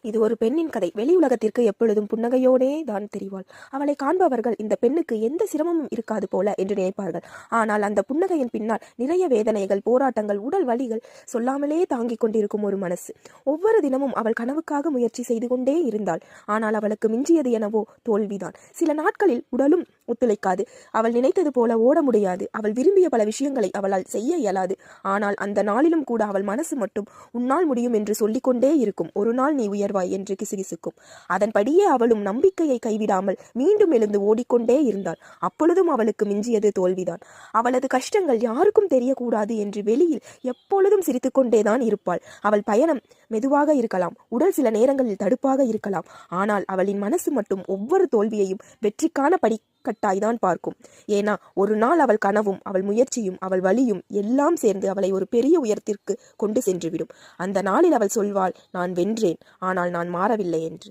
இது ஒரு பெண்ணின் கதை. வெளி உலகத்திற்கு எப்பொழுதும் புன்னகையோடே தான் தெரிவாள். அவளை காண்பவர்கள் இந்த பெண்ணுக்கு எந்த சிரமமும் இருக்காது போல என்று நினைப்பார்கள். ஆனால் அந்த புன்னகையின் பின்னால் நிறைய வேதனைகள், போராட்டங்கள், உடல் வலிகள், சொல்லாமலே தாங்கிக் கொண்டிருக்கும் ஒரு மனசு. ஒவ்வொரு தினமும் அவள் கனவுக்காக முயற்சி செய்து கொண்டே இருந்தாள். ஆனால் அவளுக்கு மிஞ்சியது எனவோ தோல்விதான். சில நாட்களில் உடலும் ஒத்துழைக்காது. அவள் நினைத்தது போல ஓட முடியாது. அவள் விரும்பிய பல விஷயங்களை அவளால் செய்ய இயலாது. ஆனால் அந்த நாளிலும் கூட அவள் மனசு மட்டும் உன்னால் முடியும் என்று சொல்லிக்கொண்டே இருக்கும். ஒரு நாள் நீ உயர்வாய் என்று கிசுகிசுக்கும். அதன்படியே அவளும் நம்பிக்கையை கைவிடாமல் மீண்டும் எழுந்து ஓடிக்கொண்டே இருந்தாள். அப்பொழுதும் அவளுக்கு மிஞ்சியது தோல்விதான். அவளது கஷ்டங்கள் யாருக்கும் தெரியக்கூடாது என்று வெளியில் எப்பொழுதும் சிரித்துக்கொண்டேதான் இருப்பாள். அவள் பயணம் மெதுவாக இருக்கலாம், உடல் சில நேரங்களில் தடுப்பாக இருக்கலாம். ஆனால் அவளின் மனசு மட்டும் ஒவ்வொரு தோல்வியையும் வெற்றிக்கான படிக்கட்டாய்தான் பார்க்கும். ஏன்னா ஒரு நாள் அவள் கனவும், அவள் முயற்சியும், அவள் வலியும் எல்லாம் சேர்ந்து அவளை ஒரு பெரிய உயரத்திற்கு கொண்டு சென்றுவிடும். அந்த நாளில் அவள் சொல்வாள், நான் வென்றேன், ஆனால் நான் மாறவில்லை என்று.